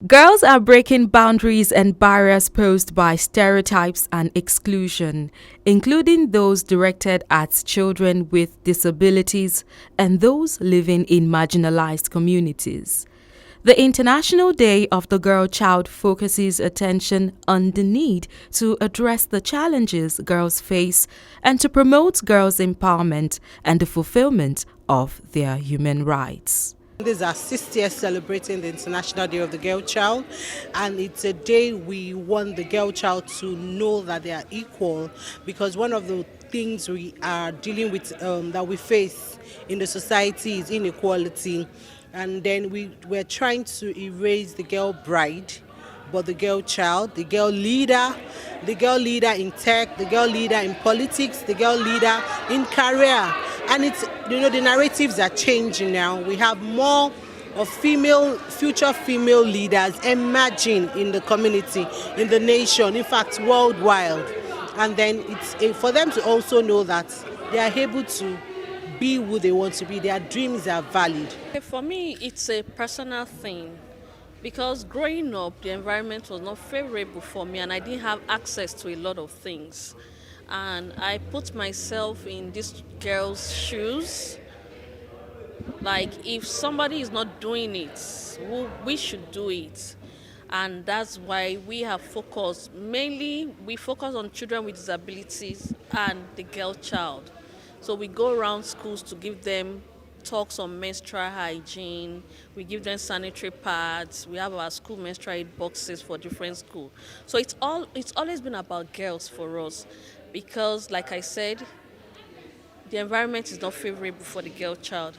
Girls are breaking boundaries and barriers posed by stereotypes and exclusion, including those directed at children with disabilities and those living in marginalized communities. The International Day of the Girl Child focuses attention on the need to address the challenges girls face and to promote girls' empowerment and the fulfillment of their human rights. This is our 6th year celebrating the International Day of the Girl Child, and it's a day we want the girl child to know that they are equal, because one of the things we are dealing with that we face in the society is inequality, and then we're trying to erase the girl bride, but the girl child, the girl leader in tech, the girl leader in politics, the girl leader in career. And it's, the narratives are changing now. We have more of future female leaders emerging in the community, in the nation, in fact, worldwide. And then it's for them to also know that they are able to be who they want to be. Their dreams are valid. For me, it's a personal thing, because growing up, the environment was not favorable for me and I didn't have access to a lot of things. And I put myself in this girl's shoes. Like, if somebody is not doing it, we should do it. And that's why we have focused. Mainly, we focus on children with disabilities and the girl child. So we go around schools to give them talks on menstrual hygiene. We give them sanitary pads. We have our school menstrual aid boxes for different schools. So it's always been about girls for us. Because, like I said, the environment is not favorable for the girl child.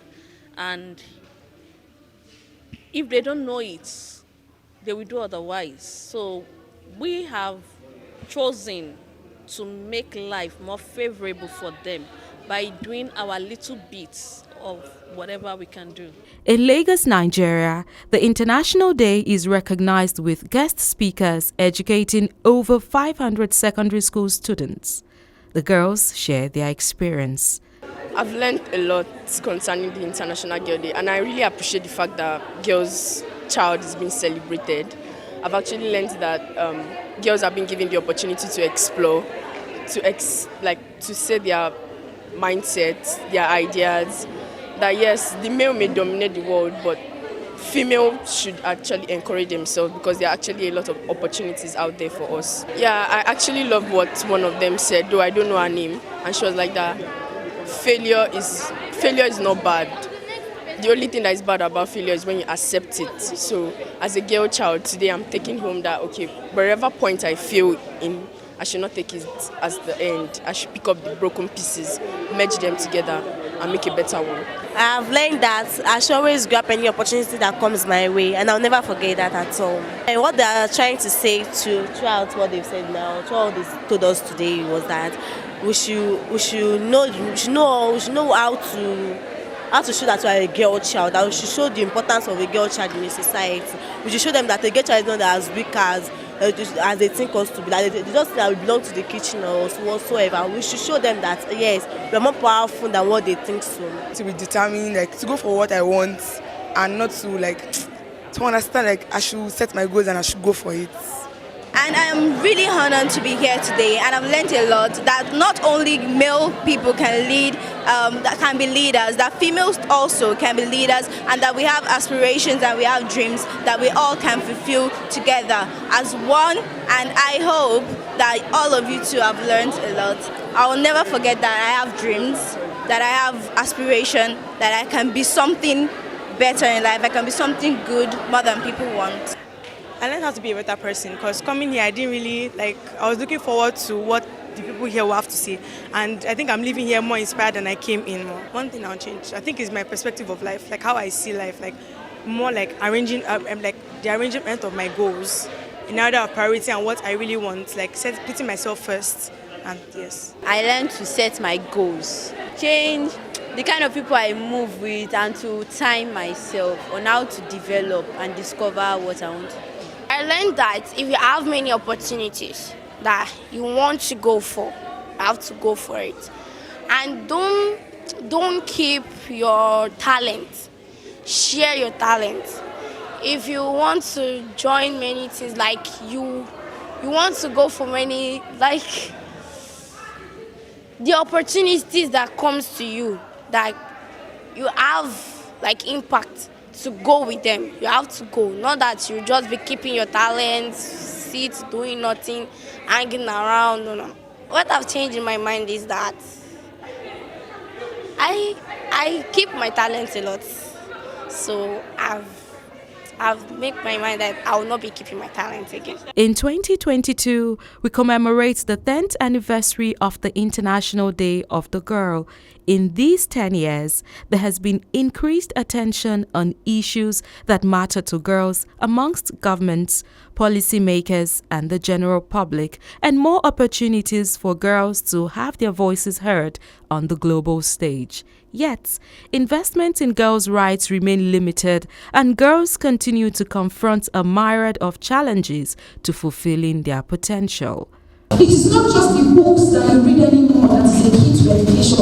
And if they don't know it, they will do otherwise. So we have chosen to make life more favorable for them by doing our little bits of whatever we can do. In Lagos, Nigeria, the International Day is recognized with guest speakers educating over 500 secondary school students. The girls share their experience. I've learned a lot concerning the International Girl Day, and I really appreciate the fact that girls' child is being celebrated. I've actually learned that girls have been given the opportunity to explore, to say their mindsets, their ideas. That yes, the male may dominate the world, but females should actually encourage themselves, because there are actually a lot of opportunities out there for us. Yeah, I actually love what one of them said, though I don't know her name, and she was like that failure is not bad. The only thing that is bad about failure is when you accept it. So as a girl child today, I'm taking home that, okay, wherever point I fail in, I should not take it as the end. I should pick up the broken pieces, merge them together, and make a better one. I've learned that I should always grab any opportunity that comes my way, and I'll never forget that at all. And what they are trying to say throughout what they've said now, throughout what they told us today, was that we should know how to show that we are a girl child, that we should show the importance of a girl child in a society. We should show them that a girl child is not as weak as they think us to be. That they just think that we belong to the kitchen or whatsoever. We should show them that yes, we are more powerful than what they think so. To be determined, to go for what I want, and not to understand I should set my goals and I should go for it. And I am really honored to be here today, and I've learned a lot that not only male people can lead, that can be leaders, that females also can be leaders, and that we have aspirations and we have dreams that we all can fulfill together as one. And I hope that all of you too have learned a lot. I will never forget that I have dreams, that I have aspiration, that I can be something better in life, I can be something good more than people want. I learned how to be a better person, because coming here I didn't really I was looking forward to what the people here will have to say, and I think I'm leaving here more inspired than I came in. One thing I'll change, I think, is my perspective of life, how I see life, more arranging the arrangement of my goals in order of priority and what I really want, putting myself first. And yes, I learned to set my goals, change the kind of people I move with, and to time myself on how to develop and discover what I want to do. I learned that if you have many opportunities that you want to go for, you have to go for it. And don't keep your talent. Share your talent. if you want to join many things, like you want to go for many, like the opportunities that comes to you, that you have like impact to go with them. You have to go, not that you just be keeping your talents, sit doing nothing, hanging around. No. What I've changed in my mind is that I keep my talents a lot. So I've made my mind that I will not be keeping my talents again. In 2022, we commemorate the 10th anniversary of the International Day of the Girl. In these 10 years, there has been increased attention on issues that matter to girls amongst governments, policymakers, and the general public, and more opportunities for girls to have their voices heard on the global stage. Yet, investment in girls' rights remain limited, and girls continue to confront a myriad of challenges to fulfilling their potential. It is not just the books that you read anymore that is a key to education.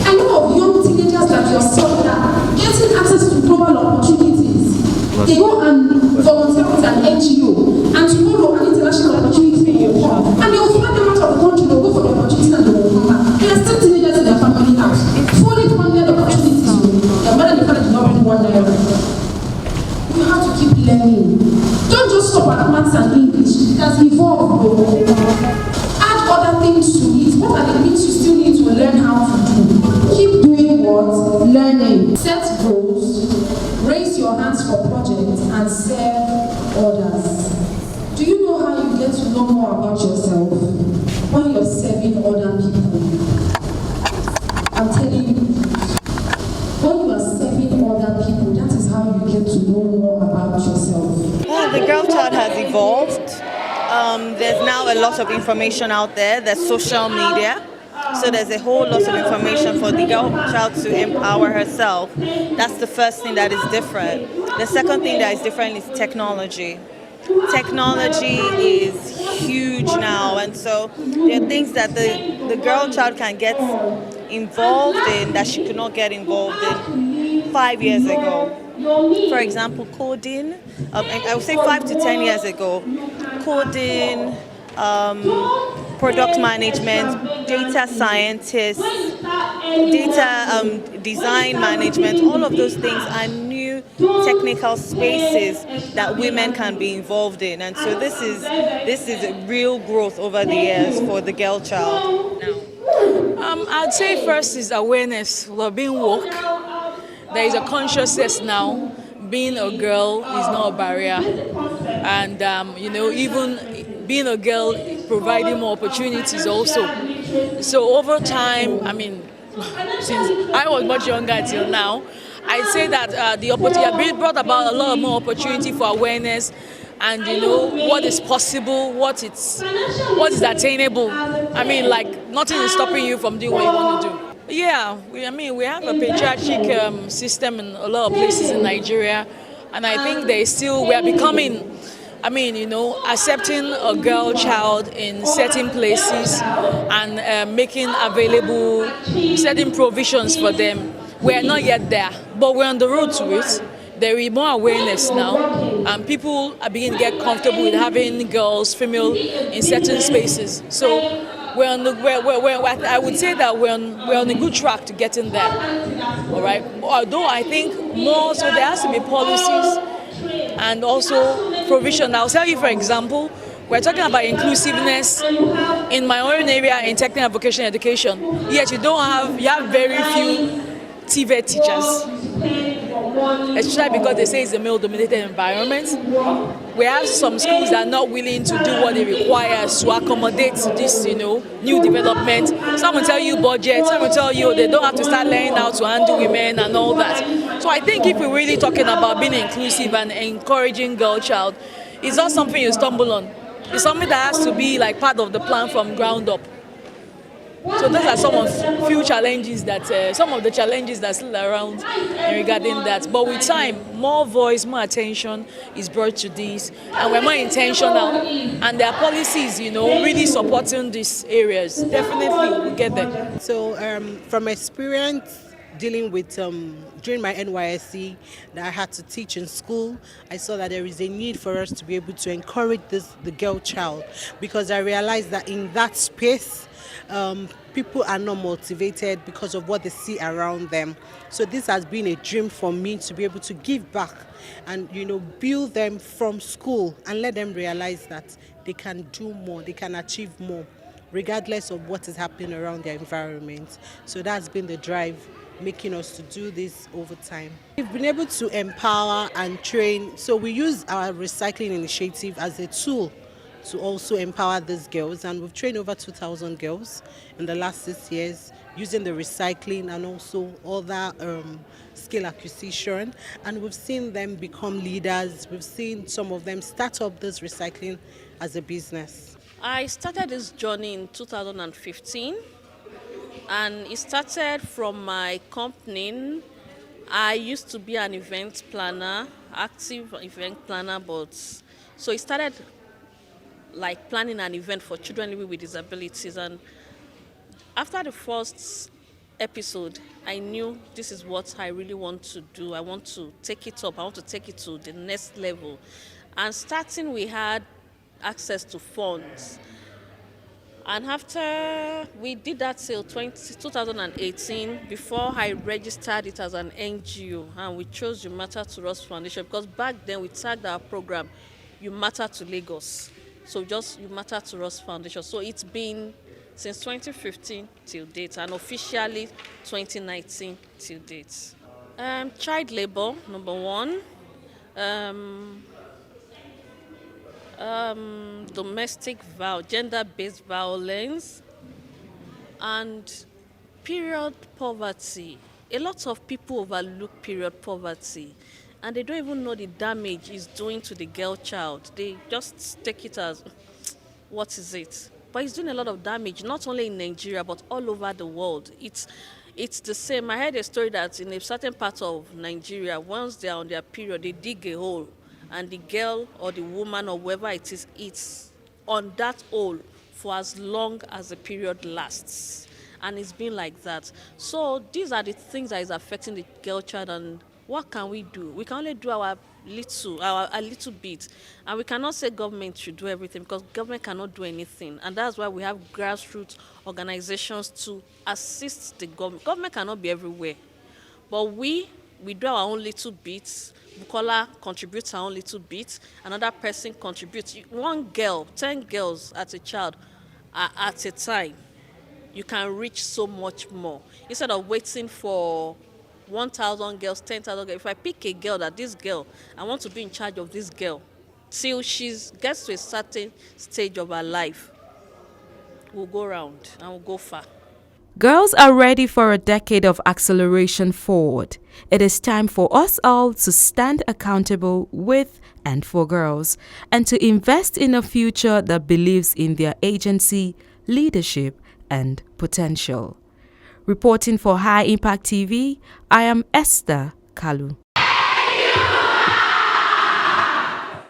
I know of young teenagers like yourself that are getting access to global opportunities. They go and volunteer with an NGO, and tomorrow an international opportunity will come. And they will find them out of the country, they will go for the opportunity and they will come back. They are still teenagers in their family house. Fully funded opportunities. Their mother and father did not bring $1. You have to keep learning. Don't just stop at maths and English. It has evolved, bro. Add other things to it. What are the things you still need to learn how to do? Keep doing what? Learning. Set goals. Raise your hands for projects and serve others. Do you know how you get to know more about yourself? When you're serving other people. I'm telling you. When you are serving other people, that is how you get to know more about yourself. The girl child has evolved. There's now a lot of information out there. There's social media. So there's a whole lot of information for the girl child to empower herself. That's the first thing that is different. The second thing that is different is technology. Technology is huge now, and so there are things that the girl child can get involved in that she could not get involved in 5 years ago. For example, coding, I would say 5 to 10 years ago, coding, product management, data scientists, data design management, all of those things are new technical spaces that women can be involved in. And so this is a real growth over the years for the girl child. I'd say first is awareness. We're being woke. There is a consciousness now. Being a girl is not a barrier. And, even being a girl, providing more opportunities also. So over time, since I was much younger until now, I'd say that the opportunity brought about a lot more opportunity for awareness and what is possible, what is attainable. Nothing is stopping you from doing what you want to do. Yeah, we have a patriarchic system in a lot of places in Nigeria, and I think we are becoming, accepting a girl child in certain places and making available certain provisions for them. We are not yet there, but we're on the road to it. There is more awareness now, and people are beginning to get comfortable with having girls, female, in certain spaces. So I would say that we're on a good track to getting there. All right. Although I think more, so there has to be policies and also provision. I'll tell you, for example, we're talking about inclusiveness in my own area in technical and vocational education. Yet you have very few TVET teachers. Especially because they say it's a male-dominated environment. We have some schools that are not willing to do what it requires to accommodate this, new development. Some will tell you budget, some will tell you they don't have to start learning how to handle women and all that. So I think if we're really talking about being inclusive and encouraging girl child, it's not something you stumble on. It's something that has to be like part of the plan from ground up. So those are some of the challenges that still around regarding that. But with time, more voice, more attention is brought to this, and we're more intentional. And there are policies, really supporting these areas. Definitely, we'll get there. So from experience dealing with during my NYSC that I had to teach in school, I saw that there is a need for us to be able to encourage the girl child, because I realized that in that space, people are not motivated because of what they see around them. So this has been a dream for me, to be able to give back and build them from school and let them realize that they can do more, they can achieve more, regardless of what is happening around their environment. So that's been the drive making us to do this over time. We've been able to empower and train, so we use our recycling initiative as a tool to also empower these girls, and we've trained over 2,000 girls in the last 6 years using the recycling and also other skill acquisition, and we've seen them become leaders. We've seen some of them start up this recycling as a business. I started this journey in 2015, and it started from my company. I used to be an event planner, active event planner, but so it started like planning an event for children living with disabilities. And after the first episode, I knew this is what I really want to do. I want to take it up. I want to take it to the next level. And starting, we had access to funds. And after we did that till 2018, before I registered it as an NGO, and we chose You Matter to Us Foundation, because back then we tagged our program You Matter to Lagos. So just You Matter to Us Foundation. So it's been since 2015 till date, and officially 2019 till date. Child labor, number one. Domestic violence, gender-based violence, and period poverty. A lot of people overlook period poverty, and they don't even know the damage it's doing to the girl child. They just take it as, what is it? But it's doing a lot of damage, not only in Nigeria, but all over the world. It's the same. I heard a story that in a certain part of Nigeria, once they're on their period, they dig a hole, and the girl or the woman or whoever it is, it's on that hole for as long as the period lasts. And it's been like that. So these are the things that is affecting the girl child, and what can we do? We can only do a little bit. And we cannot say government should do everything, because government cannot do anything. And that's why we have grassroots organizations to assist the government. Government cannot be everywhere. But we do our own little bits. Bukola contributes her own little bit. Another person contributes. One girl, 10 girls at a child at a time, you can reach so much more. Instead of waiting for 1,000 girls, 10,000 girls. If I pick a girl, that this girl, I want to be in charge of this girl till she gets to a certain stage of her life, we'll go round and we'll go far. Girls are ready for a decade of acceleration forward. It is time for us all to stand accountable with and for girls, and to invest in a future that believes in their agency, leadership, and potential. Reporting for High Impact TV, I am Esther Kalu.